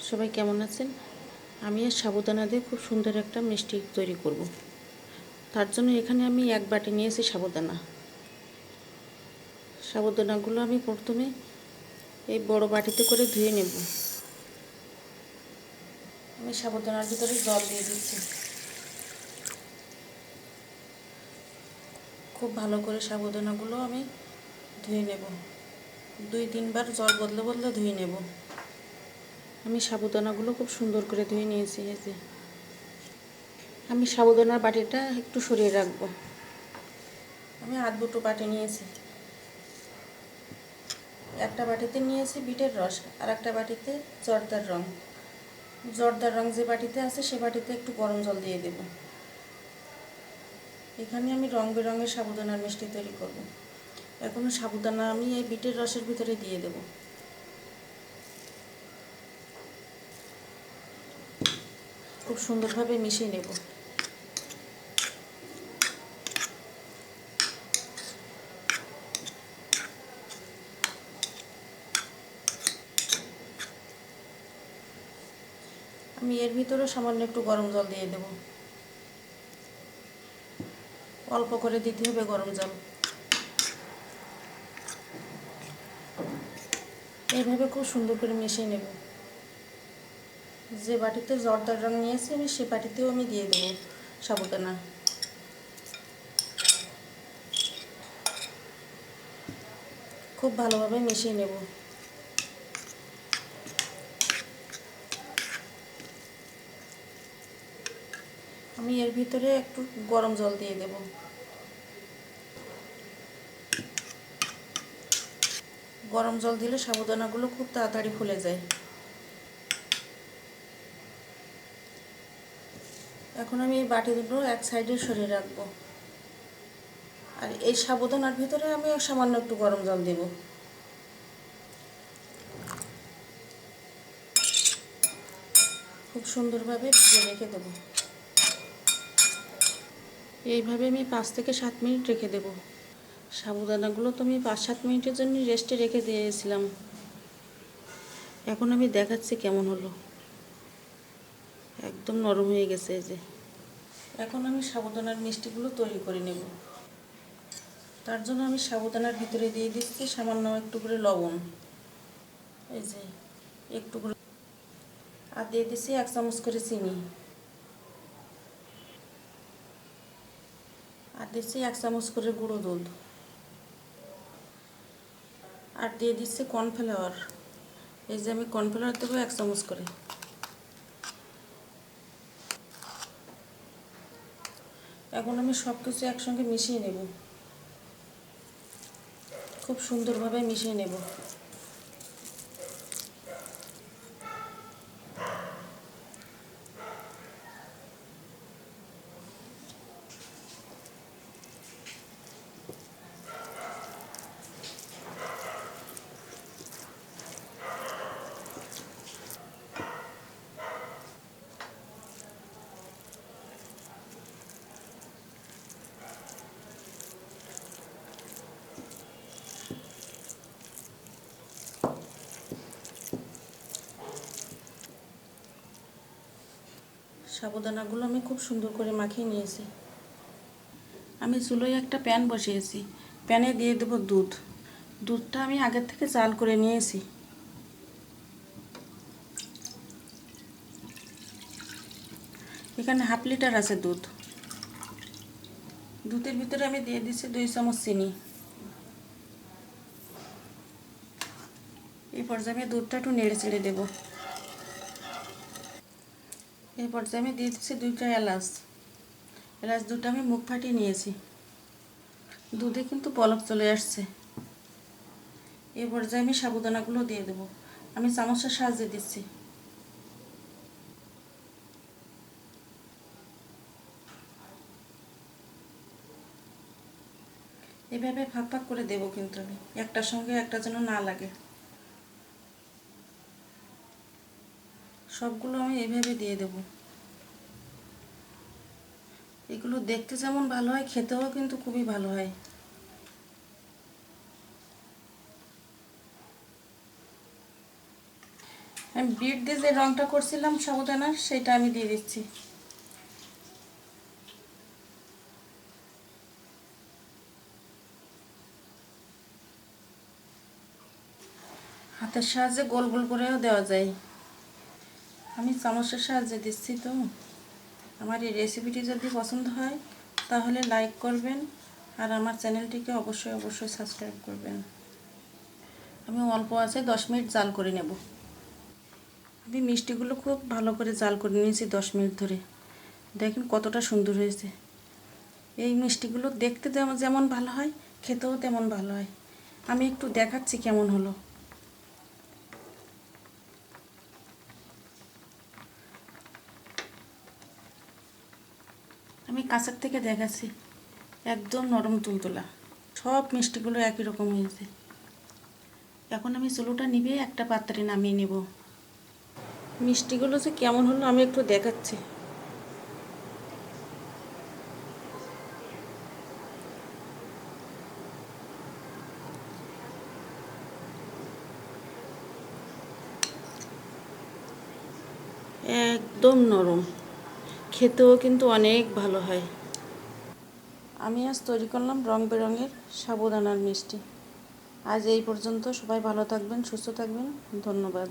সবাই কেমন আছেন? আমি আর সাবুদানা দিয়ে খুব সুন্দর একটা মিষ্টি তৈরি করব। তার জন্য এখানে আমি 1 বাটি নিয়েছি সাবুদানা। সাবুদানাগুলো আমি প্রথমে এই বড় বাটিতে করে ধুয়ে নেব। আমি সাবুদানার ভিতরে জল দিয়ে দিচ্ছি। খুব ভালো করে সাবুদানাগুলো আমি ধুয়ে নেব। 2-3 বার জল বদলে বদলে ধুয়ে নেব। আমি সাবুদানাগুলো খুব সুন্দর করে ধুয়ে নিয়েছি। এই যে আমি সাবুদানার বাটিটা একটু সরিয়ে রাখবো। আমি আর 2টো বাটি নিয়েছি। একটা বাটিতে নিয়েছি বিটের রস, আর একটা বাটিতে জর্দার রং। জর্দার রং যে বাটিতে আছে সে বাটিতে একটু গরম জল দিয়ে দেব। এখানে আমি রং বেরঙের সাবুদানার মিষ্টি তৈরি করব। এখন সাবুদানা আমি এই বিটের রসের ভিতরে দিয়ে দেব। খুব সুন্দরভাবে মিশিয়ে নেব। আমি এর ভিতরে সামান্য একটু গরম জল দিয়ে দেব। অল্প করে দিতে হবে গরম জল। এইভাবে খুব সুন্দর করে মিশিয়ে নেব। যে বাটিতে জর্দার রং নিয়েছি আমি সে বাটিতেও আমি দিয়ে দেব সাবুদানা। খুব ভালোভাবে মিশিয়ে নেব। আমি এর ভিতরে একটু গরম জল দিয়ে দেব। গরম জল দিলে সাবুদানাগুলো খুব তাড়াতাড়ি ফুলে যায়। এখন আমি এই বাটি দুটো এক সাইডে সরিয়ে রাখবো। আর এই সাবুদানার ভিতরে আমি সামান্য একটু গরম জল দেব। খুব সুন্দরভাবে ভিজিয়ে রেখে দেব। এইভাবে আমি 5 থেকে 7 মিনিট রেখে দেব। সাবুদানাগুলো তো আমি 5-7 মিনিটের জন্য রেস্টে রেখে দিয়েছিলাম। এখন আমি দেখাচ্ছি কেমন হলো। একদম নরম হয়ে গেছে। এই যে এখন আমি সাবুদানার মিষ্টিগুলো তৈরি করে নেব। তার জন্য আমি সাবুদানার ভিতরে দিয়ে দিচ্ছি সামান্য একটু করে লবণ। এই যে একটু করে, আর দিয়ে দিচ্ছি 1 চামচ করে চিনি, আর দিচ্ছি 1 চামচ করে গুঁড়ো দুধ, আর দিয়ে দিচ্ছি কর্নফ্লাওয়ার। এই যে আমি কর্নফ্লাওয়ার দেবো 1 চামচ করে। এখন আমি সব কিছু একসঙ্গে মিশিয়ে নেব। খুব সুন্দরভাবে মিশিয়ে নেব। সাবুদানাগুলো আমি খুব সুন্দর করে মাখিয়ে নিয়েছি। আমি চুলোয় একটা প্যান বসিয়েছি। প্যানে দিয়ে দেব দুধ। দুধটা আমি আগের থেকে জাল করে নিয়েছি। এখানে হাফ লিটার আছে দুধ। দুধের ভিতরে আমি দিয়ে দিচ্ছি 2 চামচ চিনি। এই পর্যায়ে আমি দুধটা একটু নেড়ে চেড়ে দেবো। এই পর্যায়ে আমি দিয়ে দিচ্ছি 2টা এলাচ। এলাচ দুটো আমি মুখ ফাটিয়ে নিয়েছি। দুধে কিন্তু বলক চলে আসছে। এই পর্যায়ে আমি সাবুদানাগুলো দিয়ে দেবো। আমি চামচের সাহায্যে দিচ্ছি। এভাবে ফাঁক ফাঁক করে দেবো, কিন্তু আমি একটার সঙ্গে একটা যেন না লাগে। সবগুলো আমি এইভাবে দিয়ে দেবো। এগুলো দেখতে যেমন ভালো হয়, খেতেও কিন্তু খুবই ভালো হয়। আমি বিট দিয়ে যে রঙটা করছিলাম সাবুদানার, সেটা আমি দিয়ে দিচ্ছি। হাতের সাহায্যে গোল গোল করেও দেওয়া যায়, আমি চামচের সাহায্যে দিচ্ছি। তো আমার এই রেসিপিটি যদি পছন্দ হয় তাহলে লাইক করবেন, আর আমার চ্যানেলটিকে অবশ্যই অবশ্যই সাবস্ক্রাইব করবেন। আমি অল্প আছে 10 মিনিট জাল করে নেব। আমি মিষ্টিগুলো খুব ভালো করে জাল করে নিয়েছি 10 মিনিট ধরে। দেখেন কতটা সুন্দর হয়েছে। এই মিষ্টিগুলো দেখতে যেমন ভালো হয়, খেতেও তেমন ভালো হয়। আমি একটু দেখাচ্ছি কেমন হলো। আমি কাছের থেকে দেখাচ্ছি, একদম নরম তুলতুলা। সব মিষ্টিগুলো একই রকম হয়েছে। এখন আমি চুলোটা নিভিয়ে একটা পাত্রে নামিয়ে নেব। মিষ্টিগুলো যে কেমন হলো আমি একটু দেখাচ্ছি। একদম নরম, খেতেও কিন্তু অনেক ভালো হয়। আমি আজ তৈরি করলাম রং বেরঙের সাবুদানার মিষ্টি। আজ এই পর্যন্ত। সবাই ভালো থাকবেন, সুস্থ থাকবেন। ধন্যবাদ।